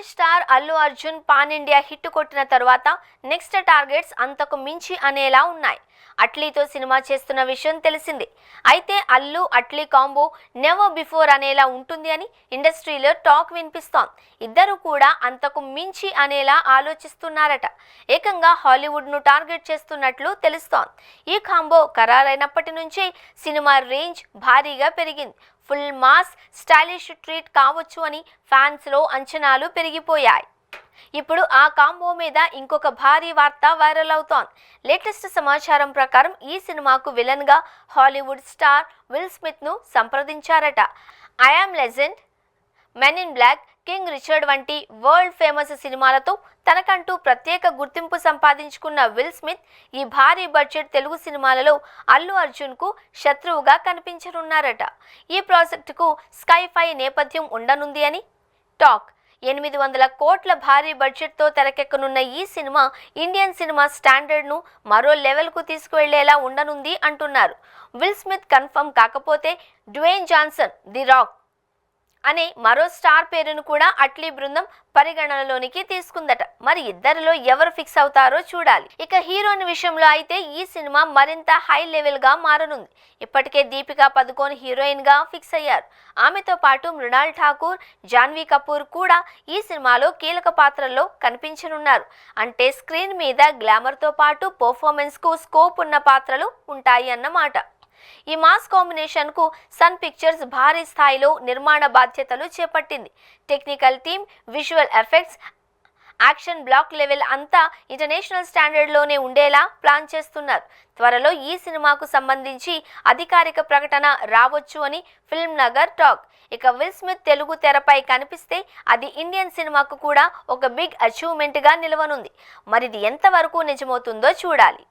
భారీ star Allu Arjun pan India hit కొట్టిన తర్వాత నెక్స్ట్ టార్గెట్స్ అంతకు మించి అనేలా ఉన్నాయి. అట్లీతో సినిమా చేస్తున్న విషయం తెలిసిందే. అయితే Allu Atlee combo never before అనేలా ఉంటుంది అని ఇండస్ట్రీలో టాక్ వినిపిస్తోంది. ఇద్దరు కూడా అంతకు మించి అనేలా ఆలోచిస్తున్నారట. ఏకంగా హాలీవుడ్ ను టార్గెట్ చేస్తున్నట్లు తెలుస్తోంది. ఈ కాంబో ఖరారైనప్పటి నుంచి సినిమా రేంజ్ భారీగా పెరిగింది. ఫుల్ మాస్ స్టైలిష్ ట్రీట్ కావచ్చు అని ఫ్యాన్స్ లో అంచనాలు పెరిగిపోయాయి. ఇప్పుడు ఆ కాంబో మీద ఇంకొక భారీ వార్త వైరల్ అవుతోంది. లేటెస్ట్ సమాచారం ప్రకారం ఈ సినిమాకు విలన్ గా హాలీవుడ్ స్టార్ విల్ స్మిత్ ను సంప్రదించారట. I am legend, men in black, king Richard వంటి వరల్డ్ ఫేమస్ సినిమాలతో తనకంటూ ప్రత్యేక గుర్తింపు సంపాదించుకున్న విల్ స్మిత్ ఈ భారీ బడ్జెట్ తెలుగు సినిమాలలో అల్లు అర్జున్ కు శత్రువుగా కనిపించనున్నారట. ఈ ప్రాజెక్టుకు స్కై-ఫై నేపథ్యం ఉండనుంది అని టాక్. 800 కోట్ల భారీ బడ్జెట్తో తెరకెక్కనున్న ఈ సినిమా ఇండియన్ సినిమా స్టాండర్డ్ను మరో లెవెల్కు తీసుకువెళ్లేలా ఉండనుంది అంటున్నారు. విల్ స్మిత్ కన్ఫర్మ్ కాకపోతే డ్వేన్ జాన్సన్, ది రాక్ అనే మరో స్టార్ పేరును కూడా అట్లీ బృందం పరిగణనలోనికి తీసుకుందట. మరి ఇద్దరిలో ఎవరు ఫిక్స్ అవుతారో చూడాలి. ఇక హీరోయిన్ విషయంలో అయితే ఈ సినిమా మరింత హై లెవెల్ గా మారనుంది. ఇప్పటికే దీపికా పదుకోన్ హీరోయిన్ గా ఫిక్స్ అయ్యారు. ఆమెతో పాటు మృణాల్ ఠాకూర్, జాన్వీ కపూర్ కూడా ఈ సినిమాలో కీలక పాత్రల్లో కనిపించనున్నారు. అంటే స్క్రీన్ మీద గ్లామర్ తో పాటు పర్ఫార్మెన్స్ కు స్కోప్ ఉన్న పాత్రలు ఉంటాయి అన్నమాట. ఈ మాస్ కాంబినేషన్ కు సన్ పిక్చర్స్ భారీ స్థాయిలో నిర్మాణ బాధ్యతలు చేపట్టింది. Technical team, visual effects, action block level అంతా ఇంటర్నేషనల్ స్టాండర్డ్ లోనే ఉండేలా ప్లాన్ చేస్తున్నారు. త్వరలో ఈ సినిమాకు సంబంధించి అధికారిక ప్రకటన రావచ్చు అని ఫిల్మ్ నగర్ టాక్. ఇక విల్ స్మిత్ తెలుగు తెరపై కనిపిస్తే అది ఇండియన్ సినిమాకు కూడా ఒక బిగ్ అచీవ్మెంట్ గా నిలవనుంది. మరిది ఎంతవరకు నిజమవుతుందో చూడాలి.